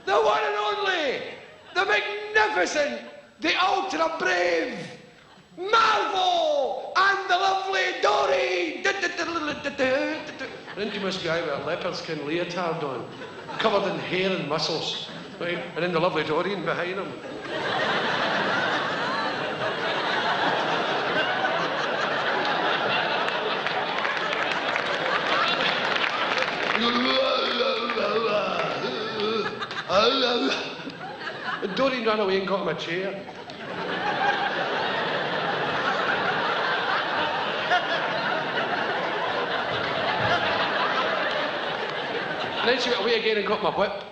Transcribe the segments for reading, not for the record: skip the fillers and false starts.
the one and only, the magnificent, the ultra brave, Marvel, and the lovely Dory. An infamous guy with a leopard skin leotard on, covered in hair and muscles, right? And then the lovely Dorian behind him. And Dorian ran away and got him a chair. And then she went away again and got my whip.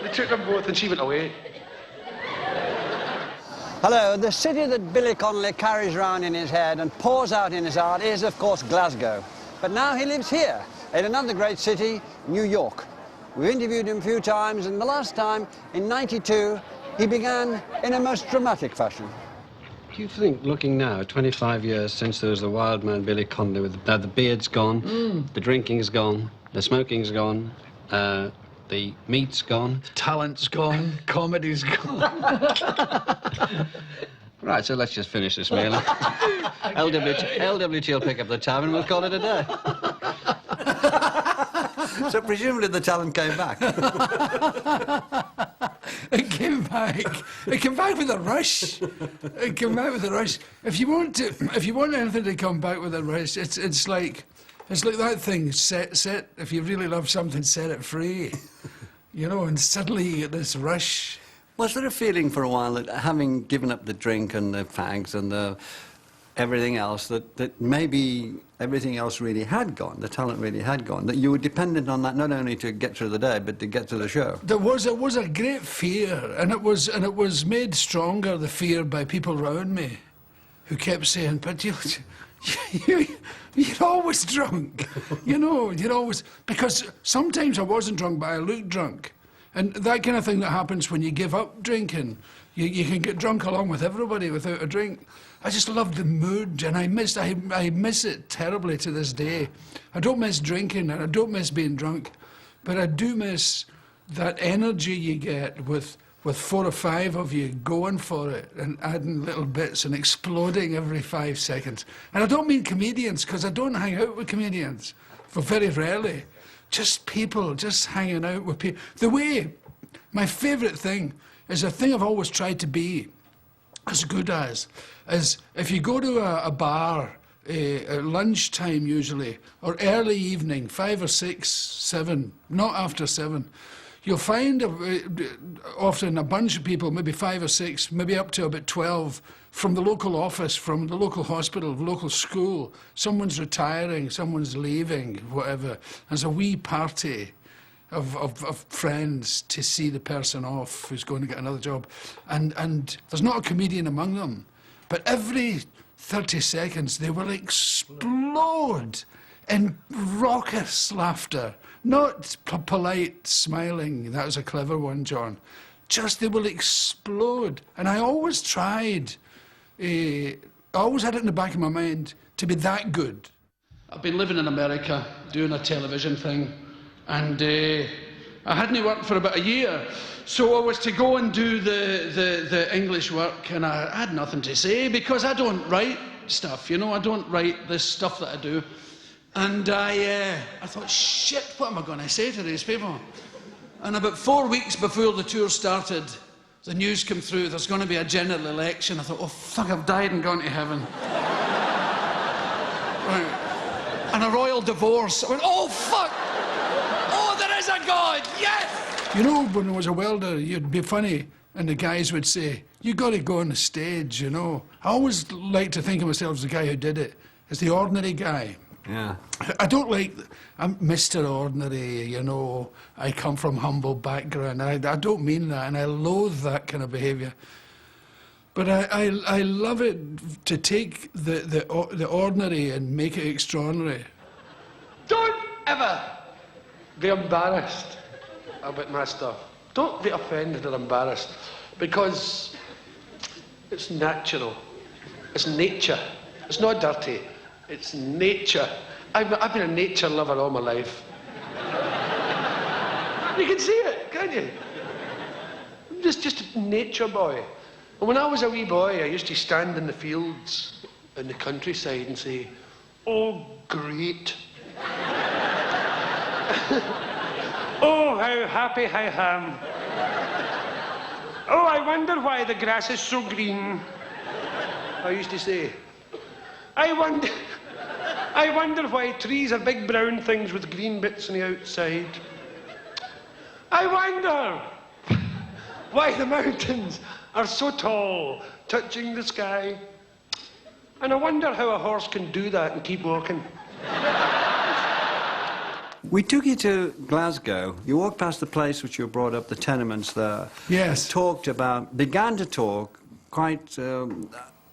They took them both and she went away. Hello, the city that Billy Connolly carries around in his head and pours out in his art is, of course, Glasgow. But now he lives here, in another great city, New York. We've interviewed him a few times, and the last time, in '92, he began in a most dramatic fashion. Do you think, looking now, 25 years since there was the wild man Billy Connolly, with the beard's gone, the drinking's gone, the smoking's gone, the meat's gone, talent's gone, comedy's gone. Right, so let's just finish this meal. LWT will pick up the tab and we'll call it a day. So presumably the talent came back. It came back. It came back with a rush. It came back with a rush. If you want anything to come back with a rush, it's like that thing, set. If you really love something, set it free. You know, and suddenly you get this rush. Was there a feeling for a while that, having given up the drink and the fags and the everything else, that maybe everything else really had gone, the talent really had gone, that you were dependent on that not only to get through the day, but to get to the show? It was a great fear, and it was made stronger, the fear, by people around me, who kept saying, "But you're always drunk," you know, you're always, because sometimes I wasn't drunk, but I looked drunk. And that kind of thing that happens when you give up drinking. You can get drunk along with everybody without a drink. I just loved the mood, and I miss it terribly to this day. I don't miss drinking, and I don't miss being drunk, but I do miss that energy you get with 4 or 5 of you going for it and adding little bits and exploding every 5 seconds. And I don't mean comedians, because I don't hang out with comedians, for very rarely. Just people, just hanging out with people. My favourite thing is a thing I've always tried to be as good as, is if you go to a bar at lunchtime usually, or early evening, 5 or 6, 7, not after 7, you'll find often a bunch of people, maybe 5 or 6, maybe up to about 12, from the local office, from the local hospital, local school. Someone's retiring, someone's leaving, whatever. There's a wee party of friends to see the person off who's going to get another job. And there's not a comedian among them. But every 30 seconds, they will explode in raucous laughter. Not polite smiling. That was a clever one, John. Just, they will explode. And I always tried, I always had it in the back of my mind to be that good. I've been living in America, doing a television thing, and I hadn't worked for about a year. So I was to go and do the English work, and I had nothing to say, because I don't write stuff, you know, I don't write this stuff that I do. And I thought, shit, what am I going to say to these people? And about 4 weeks before the tour started, the news came through, there's going to be a general election. I thought, oh, fuck, I've died and gone to heaven. Right. And a royal divorce. I went, oh, fuck! Oh, there is a God, yes! You know, when I was a welder, you'd be funny, and the guys would say, you got to go on the stage, you know. I always like to think of myself as the guy who did it, as the ordinary guy. Yeah. I don't like, I'm Mr. Ordinary, you know, I come from humble background. I don't mean that, and I loathe that kind of behaviour. But I love it to take the ordinary and make it extraordinary. Don't ever be embarrassed about my stuff. Don't be offended or embarrassed, because it's natural. It's nature. It's not dirty. It's nature. I've been a nature lover all my life. You can see it, can't you? I'm just a nature boy. And when I was a wee boy, I used to stand in the fields in the countryside and say, "Oh, great." "Oh, how happy I am. Oh, I wonder why the grass is so green." I used to say, I wonder why trees are big brown things with green bits on the outside. I wonder why the mountains are so tall, touching the sky. And I wonder how a horse can do that and keep walking. We took you to Glasgow. You walked past the place which you were brought up, the tenements there. Yes. Began to talk quite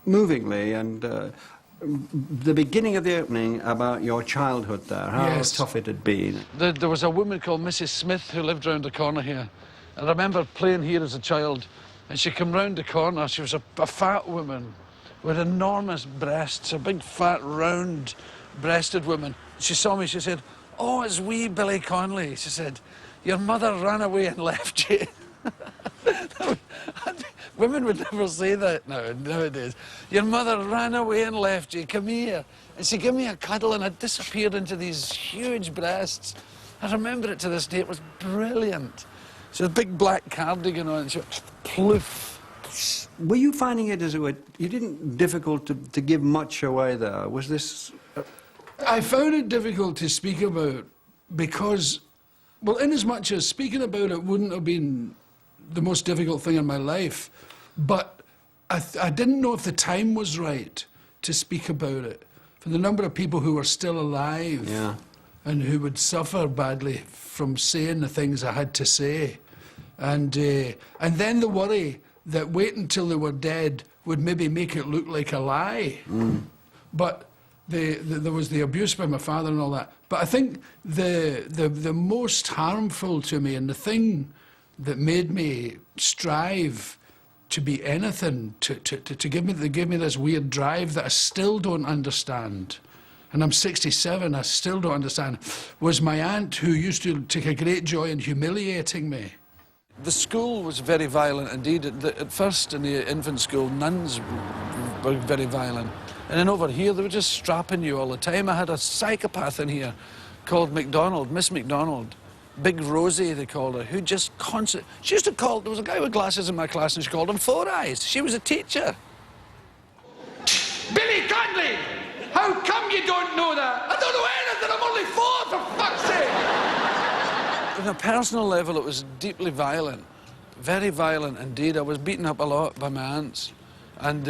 movingly, and the beginning of the opening about your childhood there, how Yes. tough it had been. There was a woman called Mrs. Smith who lived round the corner here. And I remember playing here as a child, and she came round the corner. She was a fat woman with enormous breasts, a big, fat, round-breasted woman. She saw me, she said, "Oh, it's wee Billy Connolly." She said, "Your mother ran away and left you." Women would never say that nowadays. "Your mother ran away and left you, come here." And she gave me a cuddle and I disappeared into these huge breasts. I remember it to this day, it was brilliant. She had a big black cardigan on and she went ploof. Were you finding it you didn't difficult to give much away there? Was this... I found it difficult to speak about because, well, inasmuch as speaking about it wouldn't have been the most difficult thing in my life, but I didn't know if the time was right to speak about it. For the number of people who were still alive and who would suffer badly from saying the things I had to say. And then the worry that waiting until they were dead would maybe make it look like a lie. But there was the abuse by my father and all that. But I think the most harmful to me and the thing that made me strive to be anything, to give me this weird drive that I still don't understand, and I'm 67, I still don't understand, was my aunt who used to take a great joy in humiliating me. The school was very violent indeed. At first, in the infant school, nuns were very violent. And then over here, they were just strapping you all the time. I had a psychopath in here called MacDonald, Miss MacDonald. Big Rosie, they called her, who just constantly... She used to call... There was a guy with glasses in my class and she called him Four Eyes. She was a teacher. Billy Connolly! How come you don't know that? I don't know anything, I'm only 4, for fuck's sake! On a personal level, it was deeply violent. Very violent indeed. I was beaten up a lot by my aunts. And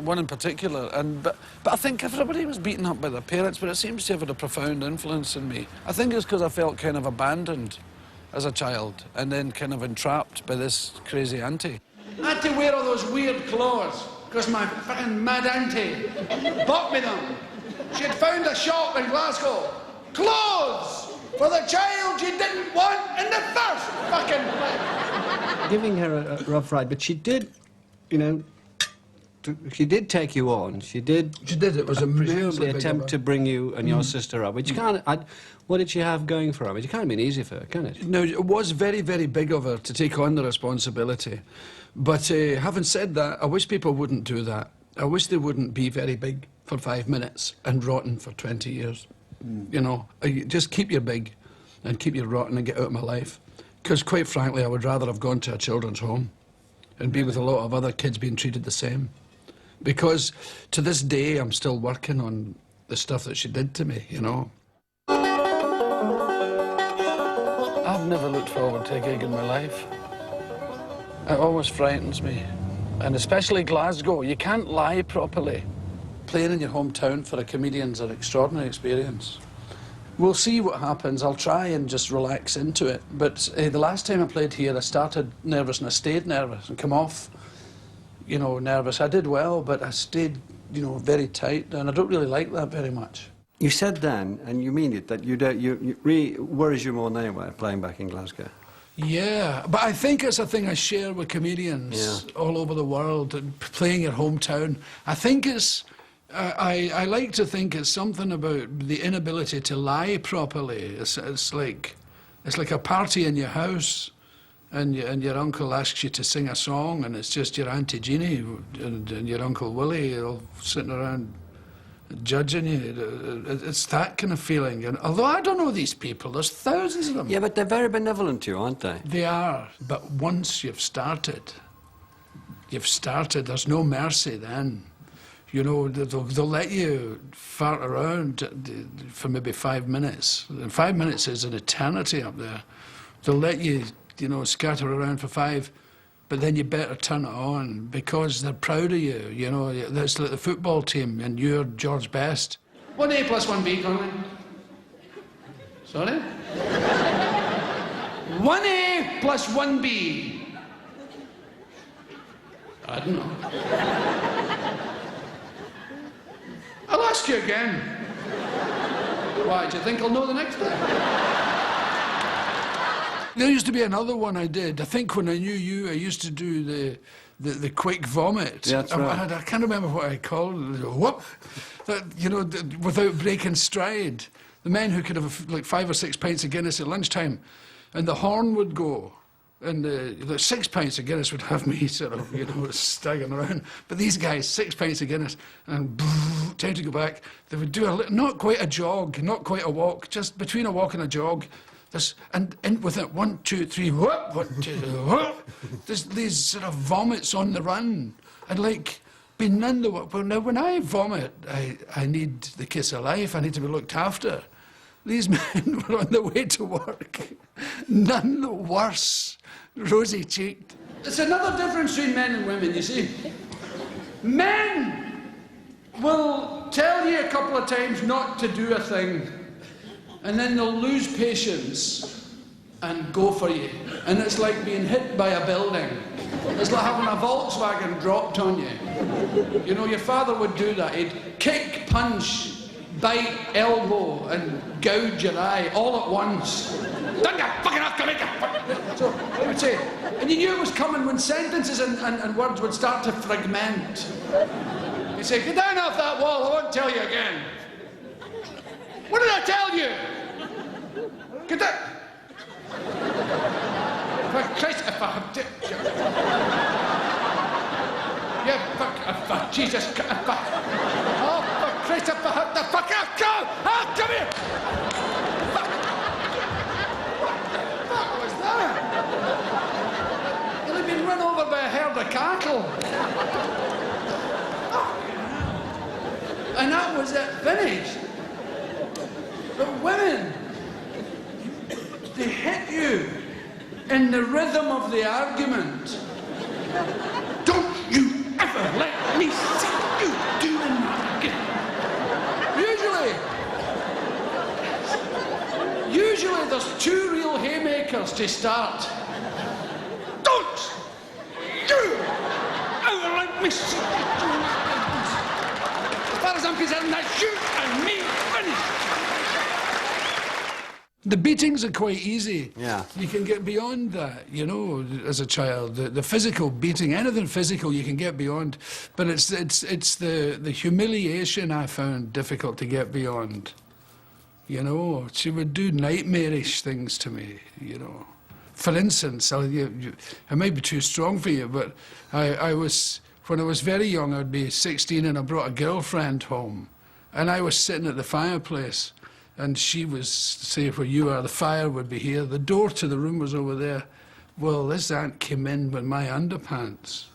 one in particular, but I think everybody was beaten up by their parents, but it seems to have had a profound influence on me. I think it's because I felt kind of abandoned as a child, and then kind of entrapped by this crazy auntie. I had to wear all those weird clothes, because my fucking mad auntie bought me them. She had found a shop in Glasgow. Clothes for the child you didn't want in the first fucking place. Giving her a rough ride, but she did, you know, she did take you on. She did. She did. It was a presumably attempt to bring you and your sister up, which can't. What did she have going for her? It can't have been easy for her, can it? No, it was very, very big of her to take on the responsibility. But having said that, I wish people wouldn't do that. I wish they wouldn't be very big for 5 minutes and rotten for 20 years. You know, just keep your big and keep your rotten and get out of my life. Because quite frankly, I would rather have gone to a children's home and be with a lot of other kids being treated the same. Because to this day, I'm still working on the stuff that she did to me, you know. I've never looked forward to a gig in my life. It always frightens me. And especially Glasgow, you can't lie properly. Playing in your hometown for a comedian's an extraordinary experience. We'll see what happens. I'll try and just relax into it. But the last time I played here, I started nervous and I stayed nervous and come off, you know, nervous. I did well, but I stayed, you know, very tight, and I don't really like that very much. You said then, and you mean it, that you really worries you more than anywhere playing back in Glasgow. Yeah, but I think it's a thing I share with comedians all over the world, and playing your hometown. I think it's I like to think it's something about the inability to lie properly. It's like a party in your house, and your uncle asks you to sing a song, and it's just your Auntie Jeannie and your Uncle Willie all sitting around judging you. It's that kind of feeling. And although I don't know these people, there's thousands of them. Yeah, but they're very benevolent to you, aren't they? They are. But once you've started, there's no mercy then. You know, they'll let you fart around for maybe 5 minutes. And 5 minutes is an eternity up there. They'll let you, you know, scatter around for 5, but then you better turn it on because they're proud of you. You know, that's like the football team and you're George Best. 1A plus 1B, Connolly. Sorry? 1A plus 1B. I don't know. I'll ask you again. Why, do you think I'll know the next time? There used to be another one I did. I think when I knew you, I used to do the quick vomit. Yeah, that's right. I can't remember what I called it. Whoop! That, you know, without breaking stride. The men who could have like 5 or 6 pints of Guinness at lunchtime, and the horn would go. And the 6 pints of Guinness would have me sort of, you know, staggering around. But these guys, 6 pints of Guinness, and time to go back. They would do not quite a jog, not quite a walk, just between a walk and a jog. And in with it, 1, 2, 3, whoop, 1, 2, whoop. There's these sort of vomits on the run. I'd like be none the worse. Well, now when I vomit, I need the kiss of life. I need to be looked after. These men were on their way to work, none the worse, rosy-cheeked. It's another difference between men and women, you see. Men will tell you a couple of times not to do a thing, and then they'll lose patience and go for you. And it's like being hit by a building. It's like having a Volkswagen dropped on you. You know, your father would do that. He'd kick, punch, bite, elbow, and gouge your eye all at once. Don't you fucking have to make a... So, I would say, and you knew it was coming when sentences and words would start to fragment. You'd say, get down off that wall, I won't tell you again. What did I tell you? Get down. For Christ, if I have... Yeah, fuck, Jesus, oh, for Christ, if I have the fuck out, come here! Fuck. What the fuck was that? You'd have been run over by a herd of cattle. And that was it, finished. But women, they hit you in the rhythm of the argument. Don't you ever let me see you doing that again. Usually there's 2 real haymakers to start. Don't you ever let me see you doing that. As far as I'm concerned, that's you and me finished. The beatings are quite easy. Yeah. You can get beyond that, you know, as a child. The physical beating, anything physical you can get beyond. But it's the humiliation I found difficult to get beyond. You know, she would do nightmarish things to me, you know. For instance, I might be too strong for you, but when I was very young, I'd be 16 and I brought a girlfriend home. And I was sitting at the fireplace. And she was, say, where you are, the fire would be here, the door to the room was over there. Well, this aunt came in with my underpants.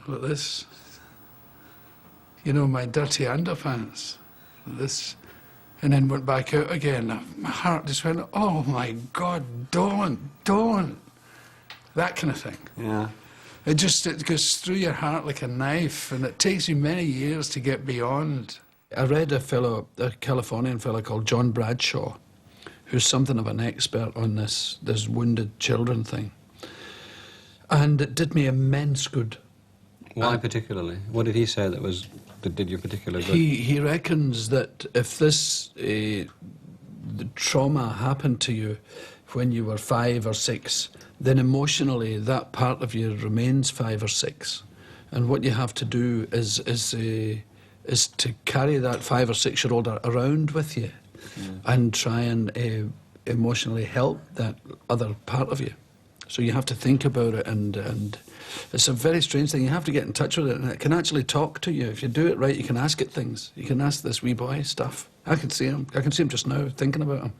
Like this. You know, my dirty underpants. This. And then went back out again. My heart just went, oh my God, don't. That kind of thing. Yeah. It goes through your heart like a knife, and it takes you many years to get beyond. I read a Californian fellow called John Bradshaw, who's something of an expert on this wounded children thing. And it did me immense good. Why particularly? What did he say that did you particularly good? He reckons that if this the trauma happened to you when you were 5 or 6, then emotionally that part of you remains 5 or 6. And what you have to do is to carry that 5 or 6-year-old around with you and try and emotionally help that other part of you. So you have to think about it, and it's a very strange thing. You have to get in touch with it, and it can actually talk to you. If you do it right, you can ask it things. You can ask this wee boy stuff. I can see him. I can see him just now, thinking about him.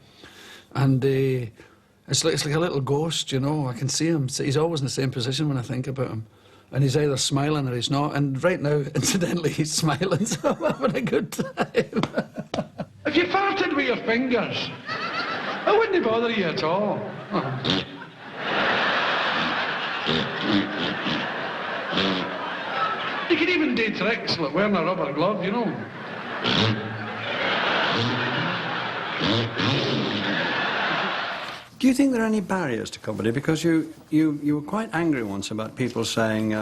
And it's like a little ghost, you know. I can see him. He's always in the same position when I think about him. And he's either smiling or he's not. And right now, incidentally, he's smiling, so I'm having a good time. If you farted with your fingers, it wouldn't bother you at all. You can even do tricks like wearing a rubber glove, you know. Do you think there are any barriers to comedy? Because you were quite angry once about people saying,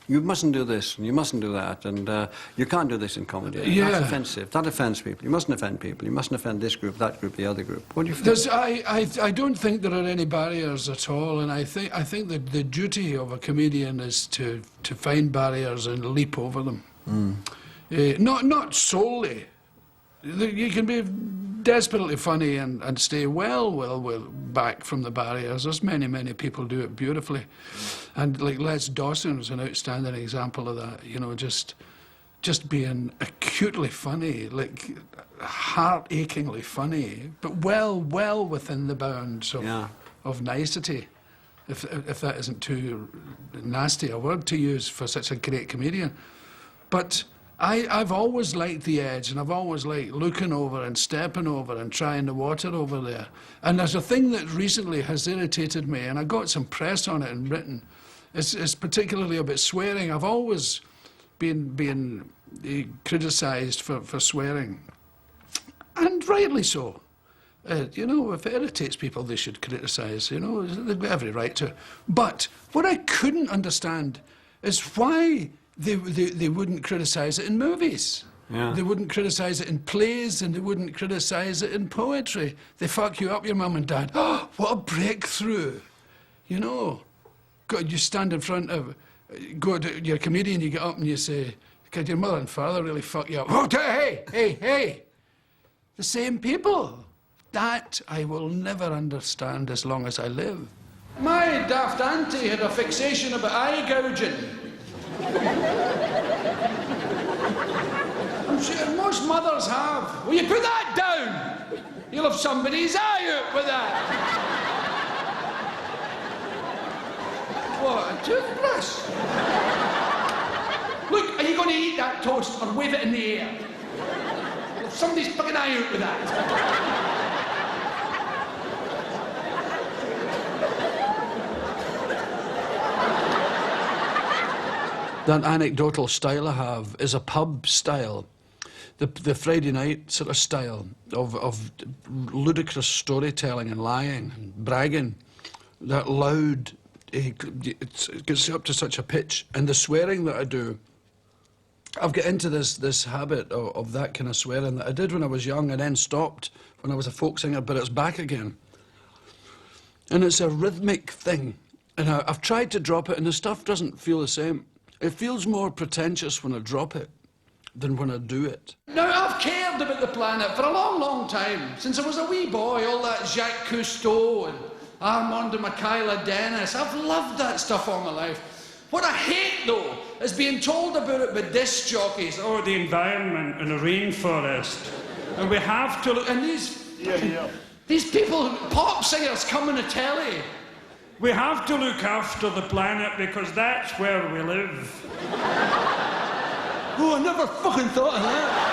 you mustn't do this and you mustn't do that, and you can't do this in comedy. Yeah. That's offensive. That offends people. You mustn't offend people. You mustn't offend this group, that group, the other group. What do you think? I don't think there are any barriers at all, and I think that the duty of a comedian is to find barriers and leap over them. Not solely. You can be desperately funny and stay well back from the barriers. There's many people do it beautifully. And like Les Dawson's an outstanding example of that, you know, just being acutely funny, like heart-achingly funny, but well within the bounds of nicety, if that isn't too nasty a word to use for such a great comedian. But I've always liked the edge, and I've always liked looking over and stepping over and trying the water over there. And there's a thing that recently has irritated me, and I got some press on it in Britain. It's particularly about swearing. I've always been criticised for swearing, and rightly so. You know, if it irritates people, they should criticise. You know, they've got every right to. But what I couldn't understand is why they wouldn't criticise it in movies. Yeah. They wouldn't criticise it in plays, and they wouldn't criticise it in poetry. They fuck you up, your mum and dad. Oh, what a breakthrough! You know, God, you stand in front of, you're a comedian, you get up and you say, "God, your mother and father really fuck you up." Oh, hey! The same people. That I will never understand as long as I live. My daft auntie had a fixation about eye gouging. I'm sure most mothers have. Will you put that down? You'll have somebody's eye out with that. What, a toothbrush? Look, are you going to eat that toast or wave it in the air? You'll have somebody's fucking eye out with that. That anecdotal style I have is a pub style. The Friday night sort of style of ludicrous storytelling and lying and bragging. That loud, it gets up to such a pitch. And the swearing that I do, I've got into this habit of that kind of swearing that I did when I was young and then stopped when I was a folk singer, but it's back again. And it's a rhythmic thing. And I've tried to drop it, and the stuff doesn't feel the same. It feels more pretentious when I drop it than when I do it. Now, I've cared about the planet for a long time. Since I was a wee boy, all that Jacques Cousteau and Armand and Michaela Dennis. I've loved that stuff all my life. What I hate, though, is being told about it by disc jockeys. Oh, the environment and the rainforest. And we have to look... And these people, pop singers, come on the telly. We have to look after the planet because that's where we live. Oh, I never fucking thought of that.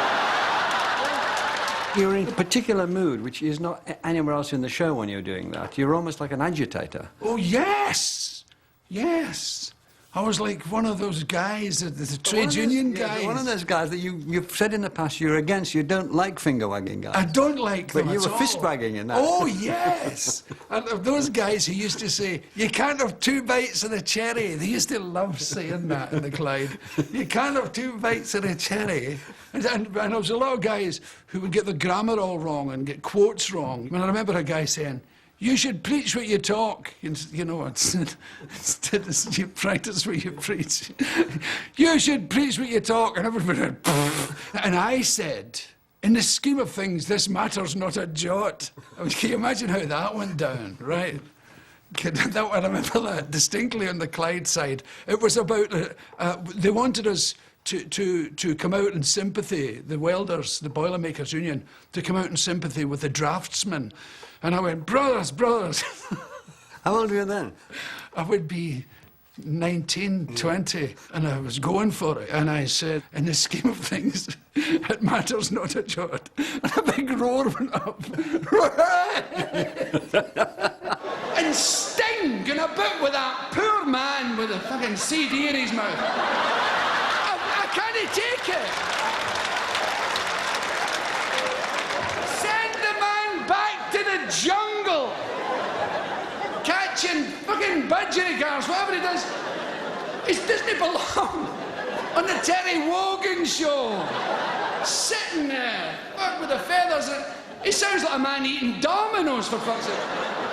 You're in a particular mood, which is not anywhere else in the show when you're doing that. You're almost like an agitator. Oh, yes! Yes. I was like one of those guys, the trade union guys. One of those guys that you've said in the past you're against. You don't like finger-wagging guys. I don't like them But you at were all. fist-wagging in that. Oh, yes! And of those guys who used to say, you can't have 2 bites of the cherry. They used to love saying that in the Clyde. You can't have 2 bites of the cherry. And there was a lot of guys who would get the grammar all wrong and get quotes wrong. I mean, I remember a guy saying, You should preach what you talk. You know, instead you practice what you preach. You should preach what you talk. And everybody went, "Pfft." And I said, in the scheme of things, this matters not a jot. I mean, can you imagine how that went down, right? I remember that distinctly on the Clyde side. It was about, they wanted us to come out in sympathy, the welders, the Boilermakers Union, to come out in sympathy with the draftsmen. And I went, brothers. How old were you then? I would be 19, 20, and I was going for it. And I said, in the scheme of things, it matters not a jot. And a big roar went up. And Sting going about with that poor man with a fucking CD in his mouth. I can't take it. Send the man back to the jungle. Catching fucking budgerigars, whatever he does. He doesn't belong on the Terry Wogan show. Sitting there, fuck with the feathers. He sounds like a man eating dominoes, for fuck's sake.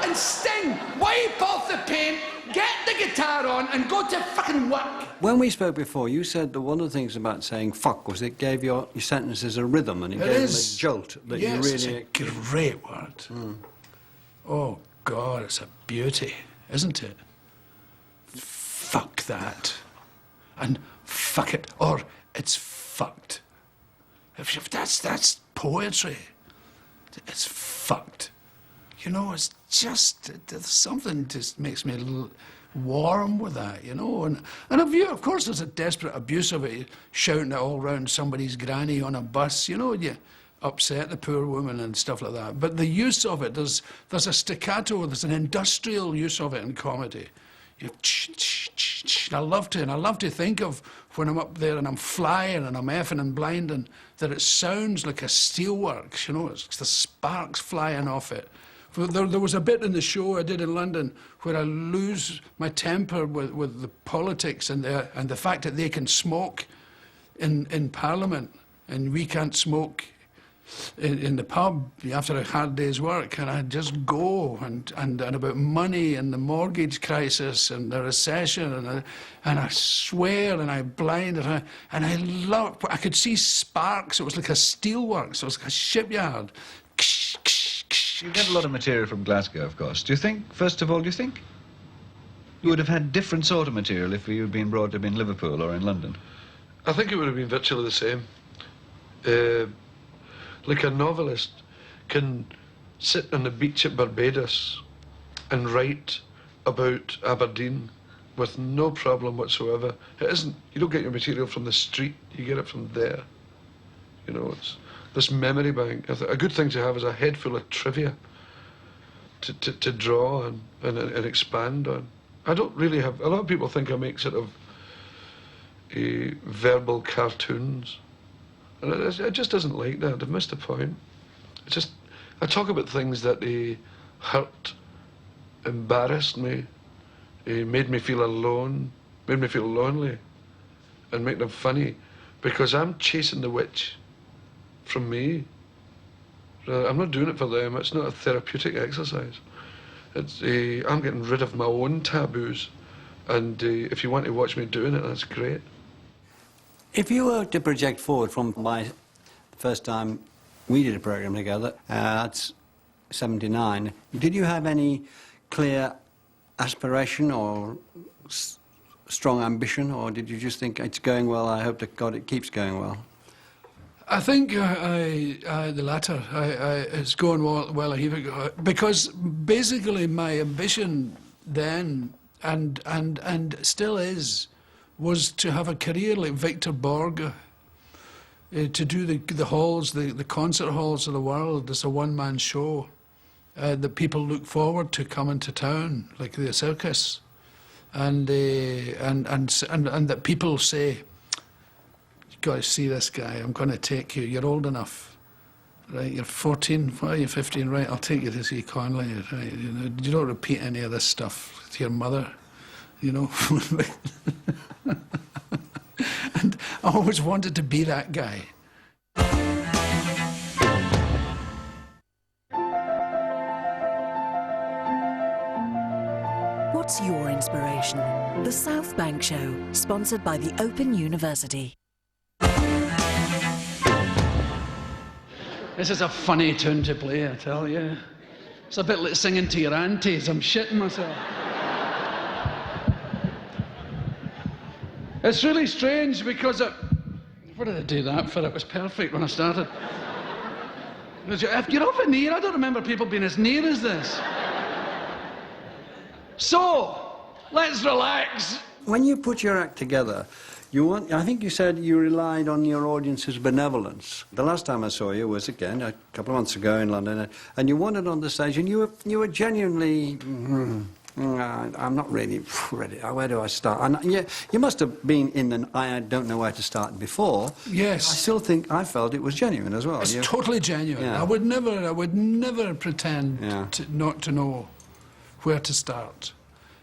And Sting, wipe off the paint, get the guitar on, and go to fucking work. When we spoke before, you said that one of the things about saying fuck was it gave your sentences a rhythm and it gave them a jolt that you really... It's a great word. Mm. Oh, God, it's a beauty, isn't it? Fuck that. And fuck it, or it's fucked. If that's poetry. It's fucked. You know, it's just, there's something just makes me a little warm with that, you know. And of course there's a desperate abuse of it, shouting it all round somebody's granny on a bus, you know, you upset the poor woman and stuff like that. But the use of it, there's a staccato, there's an industrial use of it in comedy. You I love to think of when I'm up there and I'm flying and I'm effing and blinding, that it sounds like a steelworks, you know, it's the sparks flying off it. There was a bit in the show I did in London where I lose my temper with the politics and the fact that they can smoke in Parliament and we can't smoke in the pub after a hard day's work, and I just go and about money and the mortgage crisis and the recession and I swear and I blind and I love. I could see sparks. It was like a steelworks. It was like a shipyard. You get a lot of material from Glasgow, of course. Do you think, first of all, you would have had different sort of material if you had been brought up in Liverpool or in London? I think it would have been virtually the same. Like a novelist can sit on the beach at Barbados and write about Aberdeen with no problem whatsoever. It isn't, you don't get your material from the street, you get it from there. You know, it's this memory bank. A good thing to have is a head full of trivia to draw and expand on. I don't really have, a lot of people think I make sort of verbal cartoons. And it just isn't like that. I've missed the point. It's just, I talk about things that hurt, embarrassed me, made me feel alone, made me feel lonely, and make them funny, because I'm chasing the witch from me. I'm not doing it for them. It's not a therapeutic exercise. It's I'm getting rid of my own taboos, and if you want to watch me doing it, that's great. If you were to project forward from my first time we did a program together, that's 79, did you have any clear aspiration or strong ambition, or did you just think it's going well, I hope to God it keeps going well? I think the latter. It's going well, because basically my ambition then and still is, was to have a career like Victor Borge, to do the halls, the concert halls of the world as a one-man show that people look forward to coming to town, like the circus, and that people say, "You got to see this guy. I'm going to take you. You're old enough, right? You're 14. Why are you 15? Right? I'll take you to see Connolly. Right? You know, you don't repeat any of this stuff to your mother, you know." And I always wanted to be that guy. What's your inspiration? The South Bank Show, sponsored by the Open University. This is a funny tune to play, I tell you. It's a bit like singing to your aunties. I'm shitting myself. It's really strange because what did I do that for? It was perfect when I started. If you're often near, I don't remember people being as near as this. So, let's relax. When you put your act together, I think you said you relied on your audience's benevolence. The last time I saw you was, again, a couple of months ago in London, and you wandered on the stage and you were genuinely, I'm not really ready. Where do I start? And you must have been in an I don't know where to start before. Yes. I still think I felt it was genuine as well. It's totally genuine. Yeah. I would never pretend not to know where to start.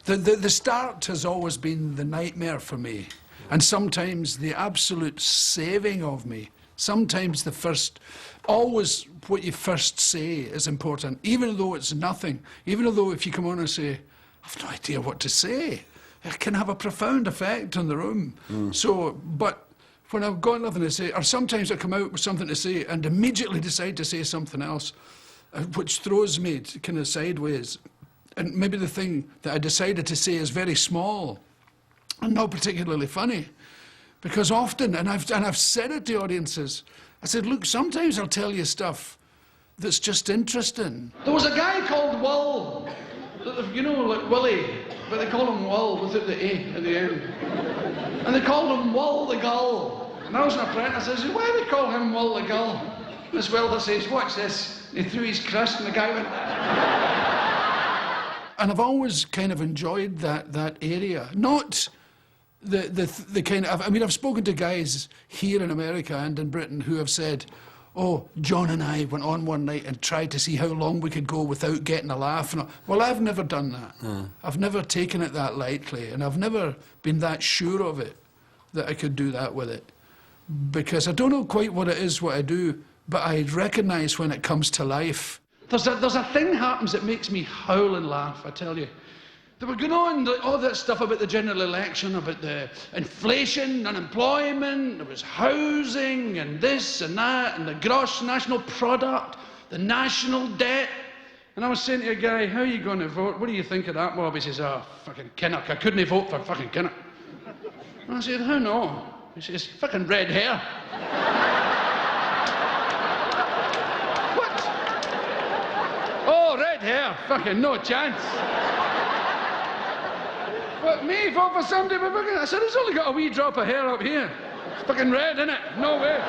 The start has always been the nightmare for me, and sometimes the absolute saving of me. Sometimes always what you first say is important, even though it's nothing. Even though if you come on and say, I've no idea what to say, it can have a profound effect on the room. So, but when I've got nothing to say, or sometimes I come out with something to say and immediately decide to say something else, which throws me kind of sideways. And maybe the thing that I decided to say is very small and not particularly funny. Because often, and I've said it to audiences, I said, look, sometimes I'll tell you stuff that's just interesting. There was a guy called Will, you know, like Willie, but they call him Will without the A at the end. And they called him Will the Gull. And I was an apprentice, I said, why do they call him Will the Gull? This welder says, watch this. He threw his crust and the guy went... And I've always kind of enjoyed that area. Not the kind of... I mean, I've spoken to guys here in America and in Britain who have said, oh, John and I went on one night and tried to see how long we could go without getting a laugh. Well, I've never done that. I've never taken it that lightly, and I've never been that sure of it, that I could do that with it. Because I don't know quite what it is, what I do, but I recognise when it comes to life. There's a thing happens that makes me howl and laugh, I tell you. They were going on, all that stuff about the general election, about the inflation, unemployment, there was housing, and this and that, and the gross national product, the national debt. And I was saying to a guy, how are you going to vote? What do you think of that mob? He says, oh, fucking Kinnock, I couldn't vote for fucking Kinnock. And I said, how no? He says, fucking red hair. Oh, red hair, fucking no chance. But me vote for somebody with fucking... I said, he's only got a wee drop of hair up here. It's fucking red, innit? No way.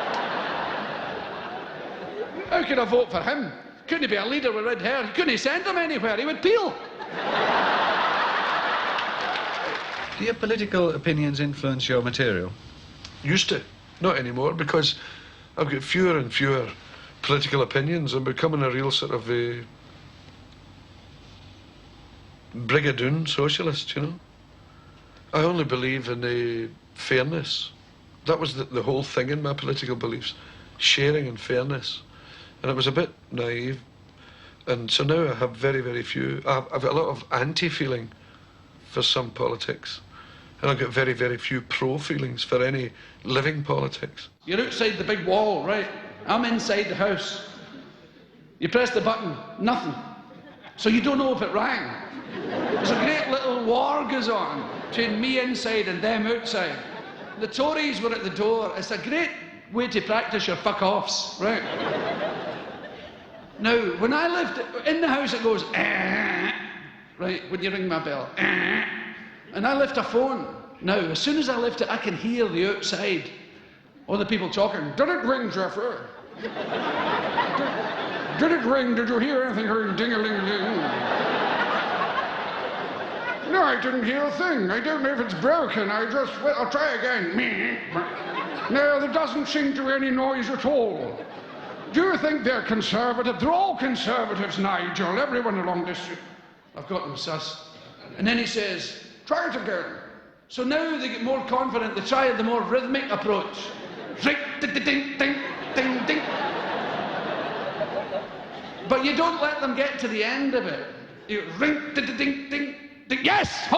How could I vote for him? Couldn't he be a leader with red hair? Couldn't he send him anywhere? He would peel. Do your political opinions influence your material? Used to. Not anymore, because I've got fewer and fewer political opinions. I'm becoming a real sort of a brigadoon socialist, you know. I only believe in fairness. That was the whole thing in my political beliefs, sharing and fairness. And it was a bit naive. And so now I have very, very few. I've got a lot of anti-feeling for some politics. And I've got very, very few pro-feelings for any living politics. You're outside the big wall, right? I'm inside the house. You press the button, nothing. So you don't know if it rang. There's a great little war goes on between me inside and them outside. The Tories were at the door. It's a great way to practice your fuck-offs, right? Now, when I lived in the house, it goes, right, when you ring my bell, and I lift a phone. Now, as soon as I lift it, I can hear the outside. All the people talking. Did it ring, Jeffrey? Did it ring? Did you hear anything? Ding-a-ling-a-ling. No, I didn't hear a thing. I don't know if it's broken. I'll try again. No, there doesn't seem to be any noise at all. Do you think they're conservative? They're all conservatives, Nigel. Everyone along this street. I've got them sus. And then he says, try it again. So now they get more confident. They try the more rhythmic approach. Ring, ding, ding, ding, ding, ding. But you don't let them get to the end of it. You ring, ding, ding, ding, Yes!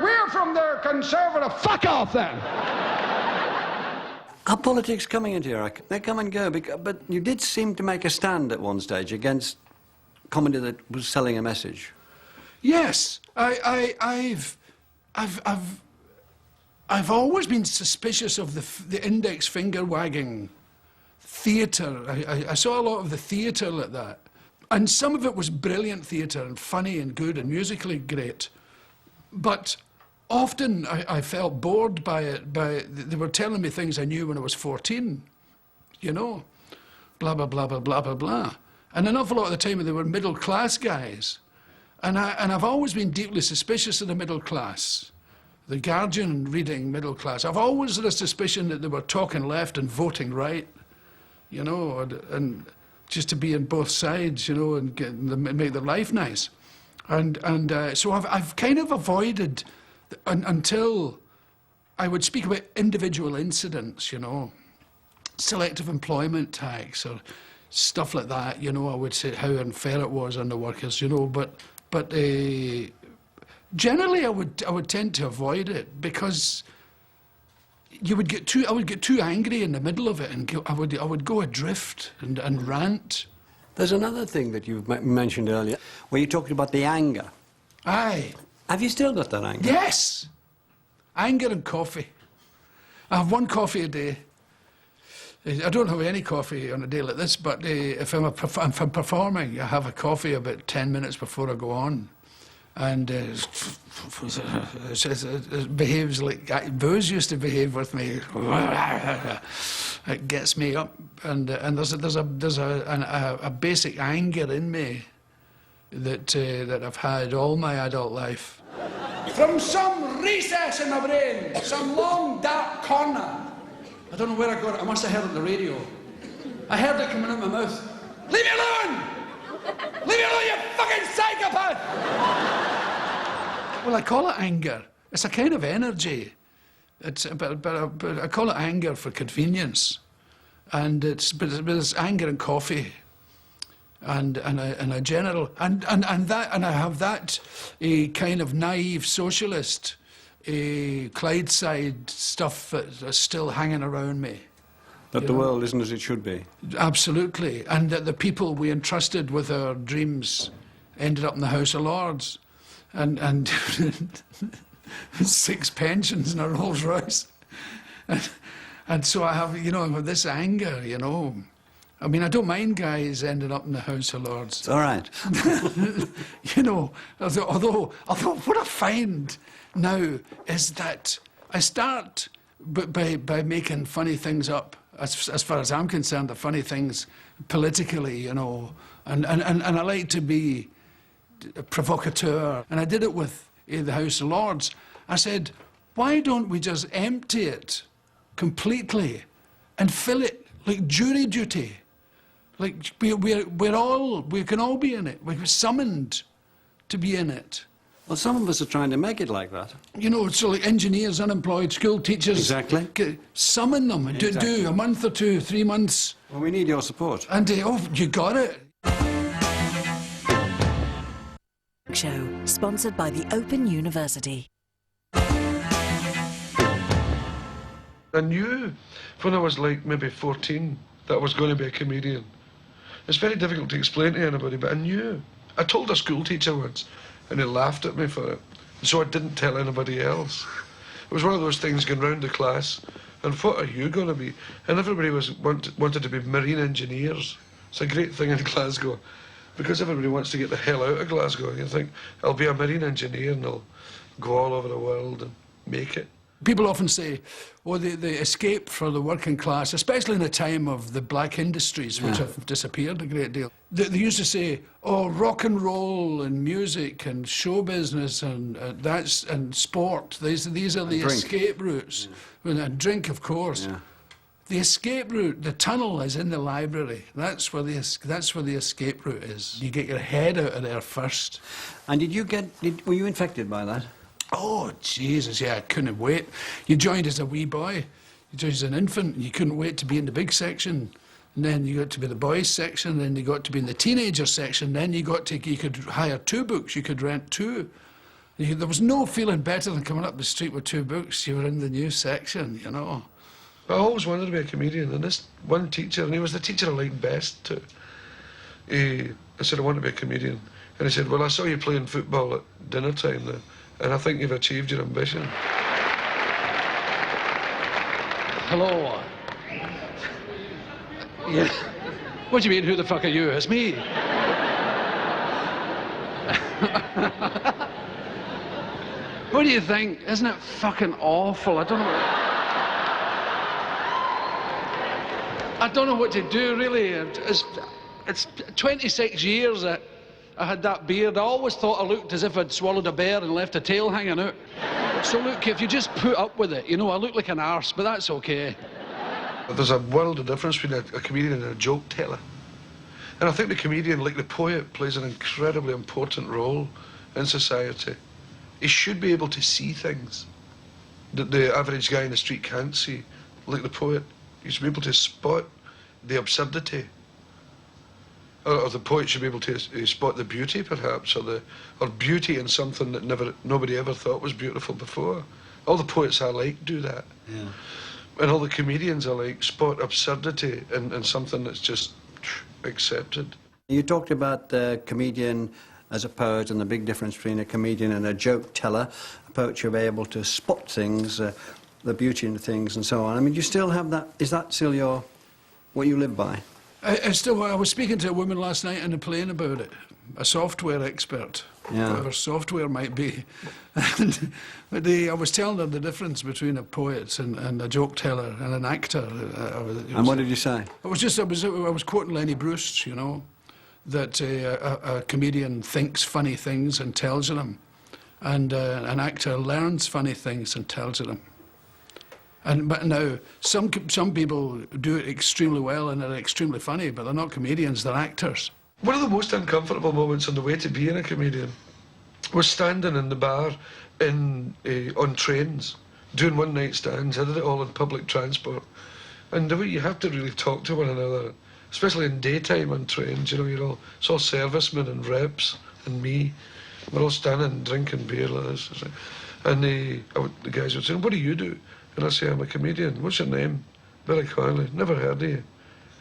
We're from the Conservative. Fuck off, then! Are politics coming into your... They come and go, but you did seem to make a stand at one stage against comedy that was selling a message. Yes, I've always been suspicious of the index finger wagging theatre. I saw a lot of the theatre like that. And some of it was brilliant theatre and funny and good and musically great. But often I felt bored by it. They were telling me things I knew when I was 14, you know, blah, blah, blah, blah, blah, blah, blah. And an awful lot of the time they were middle-class guys. And I've always been deeply suspicious of the middle class. The Guardian reading middle class. I've always had a suspicion that they were talking left and voting right, you know, and just to be on both sides, you know, and make their life nice. And so I've kind of avoided until I would speak about individual incidents, you know, selective employment tax or stuff like that, you know. I would say how unfair it was on the workers, you know, but generally I would tend to avoid it because I would get too angry in the middle of it, and I would go adrift and rant. There's another thing that you mentioned earlier, where you talked about the anger. Aye. Have you still got that anger? Yes. Anger and coffee. I have one coffee a day. I don't have any coffee on a day like this, but if I'm performing, I have a coffee about 10 minutes before I go on. And it behaves like booze used to behave with me. It gets me up, and there's a basic anger in me that I've had all my adult life. From some recess in my brain, some long dark corner. I don't know where I got it. I must have heard it on the radio. I heard it coming out my mouth. Leave me alone! Leave me alone, you fucking psychopath! Well, I call it anger. It's a kind of energy. But I call it anger for convenience, and it's anger and coffee, and a general and I have that kind of naive socialist, Clydeside stuff that's still hanging around me. That the world isn't as it should be. Absolutely, and that the people we entrusted with our dreams ended up in the House of Lords, and 6 pensions and a Rolls Royce, and so I have, you know, this anger, you know. I mean, I don't mind guys ending up in the House of Lords. It's all right. You know, although what I find now is that I start by making funny things up. As far as I'm concerned, the funny things politically, you know, and I like to be a provocateur. And I did it with the House of Lords. I said, why don't we just empty it completely and fill it like jury duty? Like we can all be in it. We're summoned to be in it. Well, some of us are trying to make it like that. You know, so like engineers, unemployed, school teachers. Exactly. Summon them and do a month or 2, 3 months. Well, we need your support. And you got it. Show, sponsored by the Open University. I knew when I was like maybe 14 that I was going to be a comedian. It's very difficult to explain to anybody, but I knew. I told a school teacher once, and he laughed at me for it. So I didn't tell anybody else. It was one of those things going round the class, and what are you going to be? And everybody wanted to be marine engineers. It's a great thing in Glasgow, because everybody wants to get the hell out of Glasgow. And you think, I'll be a marine engineer and I'll go all over the world and make it. People often say, well, the escape for the working class, especially in a time of the black industries, which have disappeared a great deal. They used to say, oh, rock and roll and music and show business and sport. These are the escape routes. Yeah. And drink, of course. Yeah. The escape route, the tunnel is in the library. That's where the escape route is. You get your head out of there first. And were you infected by that? Oh, Jesus, yeah, I couldn't wait. You joined as a wee boy. You joined as an infant, and you couldn't wait to be in the big section. And then you got to be the boys section, then you got to be in the teenager section, then you could hire 2 books, you could rent 2. There was no feeling better than coming up the street with 2 books. You were in the new section, you know. I always wanted to be a comedian, and this one teacher, and he was the teacher I liked best too. I said, I want to be a comedian. And he said, well, I saw you playing football at dinner time there, and I think you've achieved your ambition. Hello. Yeah. What do you mean, who the fuck are you? It's me. What do you think? Isn't it fucking awful? I don't know what to do, really. It's 26 years that I had that beard. I always thought I looked as if I'd swallowed a bear and left a tail hanging out. So look, if you just put up with it, you know, I look like an arse, but that's okay. There's a world of difference between a comedian and a joke teller. And I think the comedian, like the poet, plays an incredibly important role in society. He should be able to see things that the average guy in the street can't see. Like the poet, he should be able to spot the absurdity. Or the poet should be able to spot the beauty, perhaps, or beauty in something that nobody ever thought was beautiful before. All the poets I like do that. Yeah. And all the comedians I like spot absurdity in something that's just accepted. You talked about the comedian as a poet and the big difference between a comedian and a joke teller. A poet should be able to spot things, the beauty in things and so on. I mean, you still have that, is that still what you live by? I was speaking to a woman last night in a plane about it, a software expert, whatever software might be. And I was telling her the difference between a poet and a joke teller and an actor. And what did you say? I was quoting Lenny Bruce, you know, that a comedian thinks funny things and tells you them, and an actor learns funny things and tells you them. But now, some people do it extremely well and are extremely funny, but they're not comedians, they're actors. One of the most uncomfortable moments on the way to being a comedian was standing in the bar on trains, doing one-night stands. I did it all in public transport. And the way you have to really talk to one another, especially in daytime on trains, you know, it's all servicemen and reps and me. We're all standing drinking beer like this. And the guys would say, what do you do? And I say, I'm a comedian. What's your name? Billy Connolly. Never heard of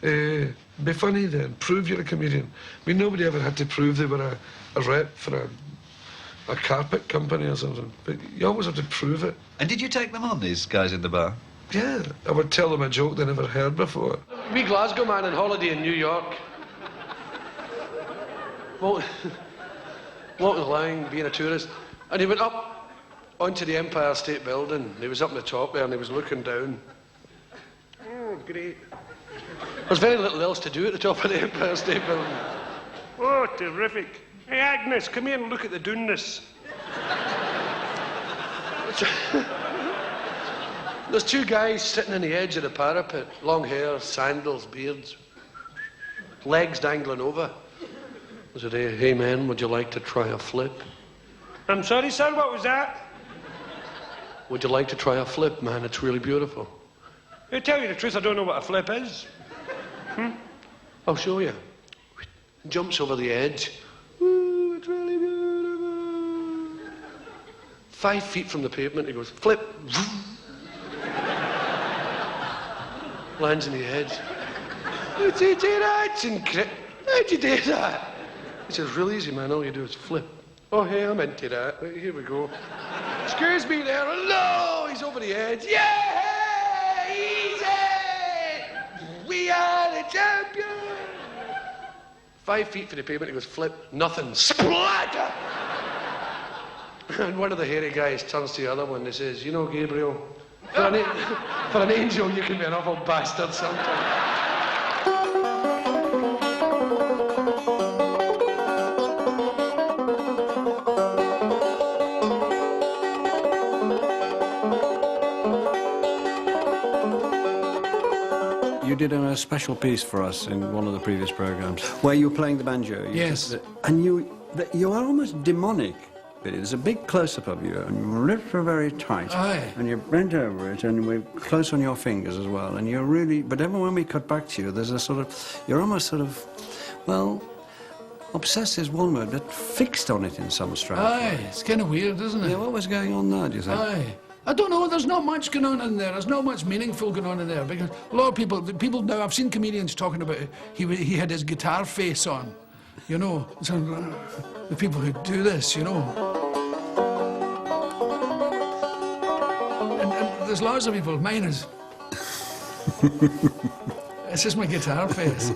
you. Be funny then. Prove you're a comedian. I mean, nobody ever had to prove they were a rep for a carpet company or something. But you always have to prove it. And did you take them on, these guys in the bar? Yeah. I would tell them a joke they never heard before. Wee Glasgow man on holiday in New York. Walking along, being a tourist. And he went up onto the Empire State Building. He was up on the top there and he was looking down. Oh, great. There's very little else to do at the top of the Empire State Building. Oh, terrific. Hey, Agnes, come here and look at the Dunness. There's 2 guys sitting on the edge of the parapet, long hair, sandals, beards, legs dangling over. I said, hey man, would you like to try a flip? I'm sorry, sir, what was that? Would you like to try a flip, man? It's really beautiful. To tell you the truth, I don't know what a flip is. I'll show you. Jumps over the edge. Ooh, it's really beautiful. 5 feet from the pavement, he goes, flip. Lands on the edge. How'd you do that? How'd you do that? He says, really easy, man. All you do is flip. Oh, hey, I'm into that. Right, here we go. Excuse me there. Hello! He's over the edge. Yeah! Easy! We are the champions! 5 feet from the pavement, he goes, flip. Nothing. Splatter! And one of the hairy guys turns to the other one and says, you know, Gabriel, for an angel, you can be an awful bastard sometimes. You did a special piece for us in one of the previous programs where you were playing the banjo. Yes. And you are almost demonic it. There's a big close-up of you, and your lips are very tight. Aye. And you're bent over it, and we're close on your fingers as well. And you're really... But then when we cut back to you, there's a sort of... You're almost sort of... Well, obsessed is one word, but fixed on it in some strange Aye, way. it's kind of weird, isn't it? Yeah, what was going on there, do you think? Aye. I don't know, there's not much going on in there. There's not much meaningful going on in there, because a lot of people now, I've seen comedians talking about he had his guitar face on, you know, so, the people who do this, you know. And there's lots of people, mine is... It's just my guitar face.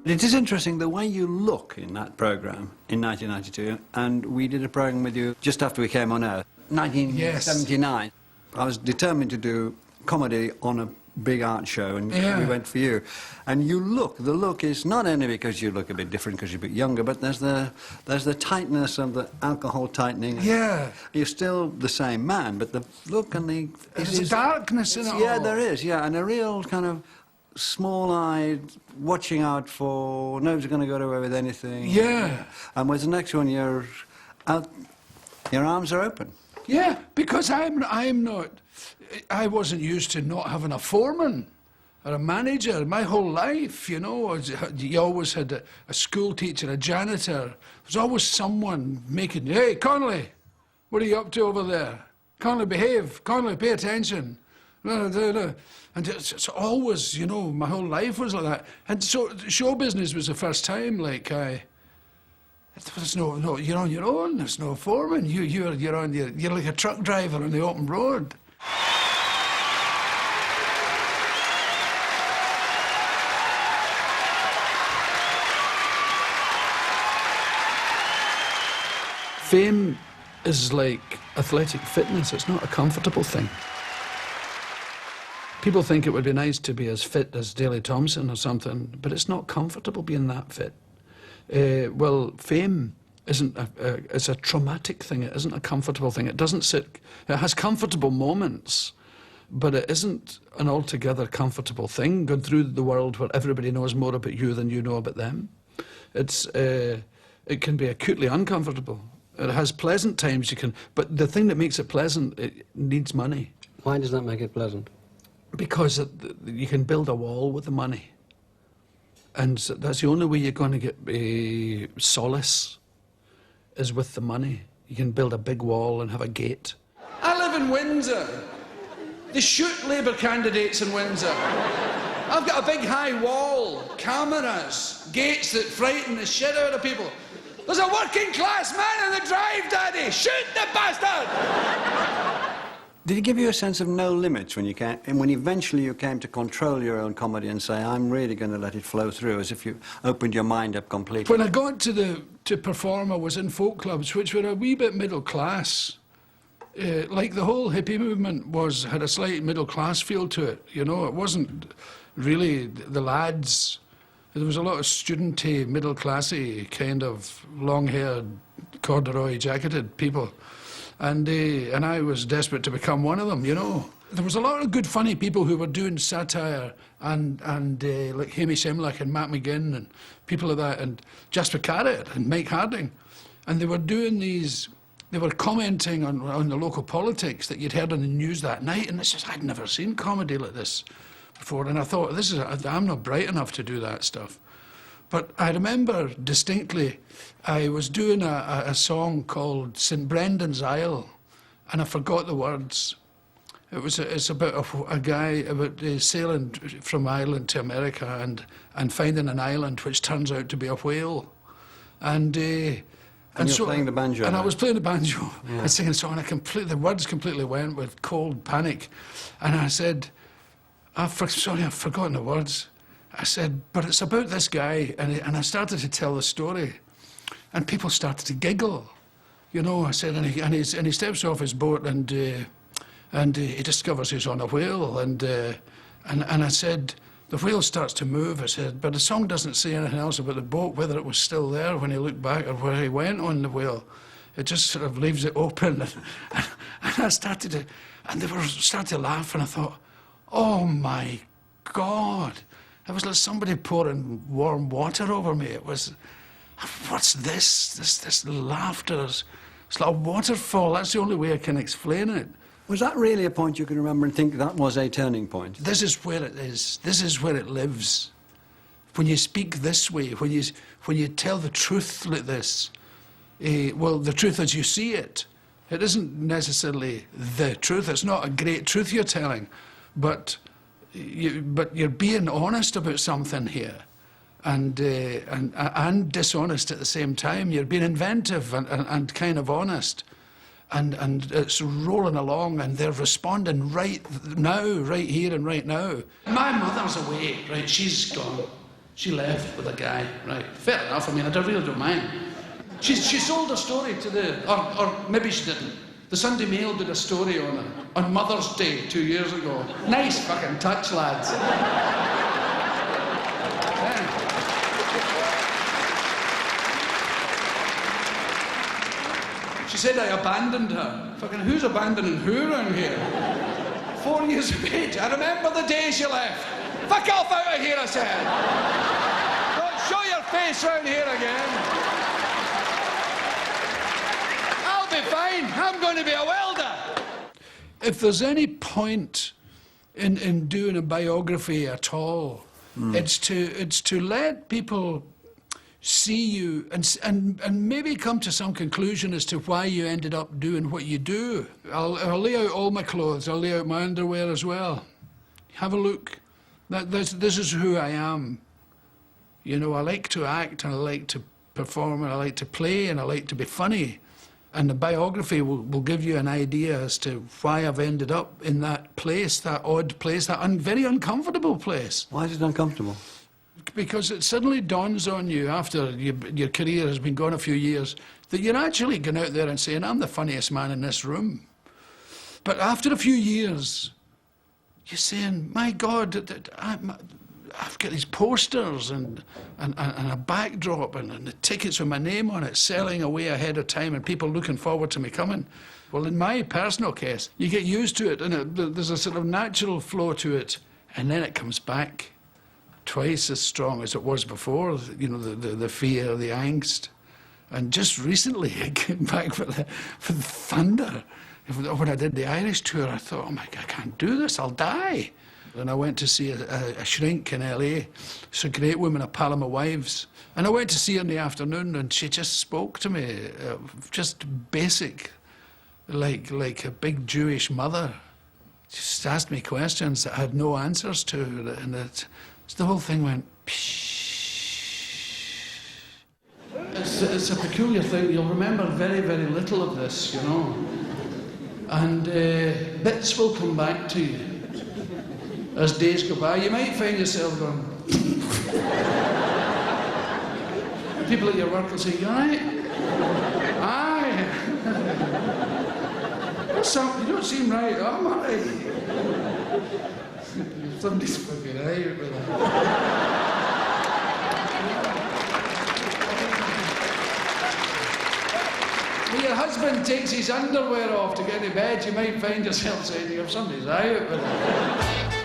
It is interesting the way you look in that programme in 1992, and we did a programme with you just after we came on air, 1979. Yes. I was determined to do comedy on a big art show, and we went for you. And the look is not only because you look a bit different because you're a bit younger, but there's the tightness of the alcohol tightening. Yeah. You're still the same man, but the look and the... There's a darkness in it all. Yeah, there is, yeah, and a real kind of small-eyed, watching out for, nobody's going to get away with anything. Yeah. And with the next one, you're out, your arms are open. Yeah, because I'm not, I wasn't used to not having a foreman or a manager my whole life, you know. You always had a school teacher, a janitor. There was always someone making, hey, Connolly, what are you up to over there? Connolly, behave. Connolly, pay attention. And it's always, you know, my whole life was like that. And so show business was the first time, like, there's no, you're on your own, there's no foreman. You're like a truck driver on the open road. Fame is like athletic fitness. It's not a comfortable thing. People think it would be nice to be as fit as Daley Thompson or something, but it's not comfortable being that fit. Well, fame isn't it's a traumatic thing. It isn't a comfortable thing. It doesn't sit... It has comfortable moments, but it isn't an altogether comfortable thing, going through the world where everybody knows more about you than you know about them. It can be acutely uncomfortable. It has pleasant times, but the thing that makes it pleasant, it needs money. Why does that make it pleasant? Because you can build a wall with the money. And so that's the only way you're going to get solace, is with the money. You can build a big wall and have a gate. I live in Windsor. They shoot Labour candidates in Windsor. I've got a big high wall, cameras, gates that frighten the shit out of people. There's a working class man on the drive, Daddy! Shoot the bastard! Did it give you a sense of no limits when you came, and when eventually you came to control your own comedy and say, I'm really going to let it flow through, as if you opened your mind up completely? When I got to perform, I was in folk clubs, which were a wee bit middle class. Like the whole hippie movement had a slight middle class feel to it, you know. It wasn't really the lads. There was a lot of studenty, middle classy, kind of long-haired, corduroy jacketed people. And I was desperate to become one of them, you know. There was a lot of good, funny people who were doing satire, and like Hamish Imlach and Matt McGinn and people like that, and Jasper Carrott and Mike Harding. And they were doing these, they were commenting on the local politics that you'd heard on the news that night, and it's just, I'd never seen comedy like this before. And I thought, I'm not bright enough to do that stuff. But I remember distinctly, I was doing a song called St. Brendan's Isle, and I forgot the words. It's about a guy sailing from Ireland to America and finding an island which turns out to be a whale. And you're playing the banjo. And I was playing the banjo and singing a song, and the words completely went with cold panic. And I said, sorry, I've forgotten the words. I said, but it's about this guy, and I started to tell the story, and people started to giggle, you know. I said, and he steps off his boat, and he discovers he's on a whale, and I said, The wheel starts to move, I said, but the song doesn't say anything else about the boat, whether it was still there when he looked back or where he went on the wheel. It just sort of leaves it open. And I started to, and they were starting to laugh, and I thought, oh my God. It was like somebody pouring warm water over me. It was, what's this? This laughter. It's like a waterfall. That's the only way I can explain it. Was that really a point you can remember and think that was a turning point? This is where it is. This is where it lives. When you speak this way, when you tell the truth like this, well, the truth as you see it, it isn't necessarily the truth. It's not a great truth you're telling, but you're being honest about something here, and dishonest at the same time. You're being inventive and kind of honest. And it's rolling along, and they're responding right now, right here and right now. My mother's away, right? She's gone. She left with a guy, right? Fair enough. I mean, I really don't mind. She sold a story to or maybe she didn't. The Sunday Mail did a story on her on Mother's Day 2 years ago. Nice fucking touch, lads. Yeah. She said I abandoned her. Fucking who's abandoning who around here? 4 years of age. I remember the day she left. Fuck off out of here, I said. Don't show your face round here again. I'll be fine. I'm going to be a welder. If there's any point in doing a biography at all, it's to let people see you and maybe come to some conclusion as to why you ended up doing what you do. I'll lay out all my clothes. I'll lay out my underwear as well. Have a look. This is who I am. You know, I like to act, and I like to perform, and I like to play, and I like to be funny. And the biography will give you an idea as to why I've ended up in that place, that odd place, that very uncomfortable place. Why is it uncomfortable? Because it suddenly dawns on you after your career has been gone a few years that you're actually going out there and saying, I'm the funniest man in this room. But after a few years, you're saying, my God, I've got these posters and a backdrop and the tickets with my name on it selling away ahead of time and people looking forward to me coming. Well, in my personal case, you get used to it and there's a sort of natural flow to it, and then it comes back twice as strong as it was before, you know, the fear, the angst. And just recently I came back for the thunder. When I did the Irish tour, I thought, oh my God, I can't do this, I'll die. And I went to see a shrink in LA. She's a great woman, a pal of my wife's. And I went to see her in the afternoon, and she just spoke to me, just basic, like a big Jewish mother. She just asked me questions that I had no answers to, and the whole thing went, pshh. It's a peculiar thing. You'll remember very, very little of this, you know. And bits will come back to you as days go by. You might find yourself going... People at your work will say, you all right? Aye. What's up? You don't seem right. Oh, I'm all right. Somebody's fucking right with that. When your husband takes his underwear off to get to bed, you might find yourself saying, if somebody's out with it.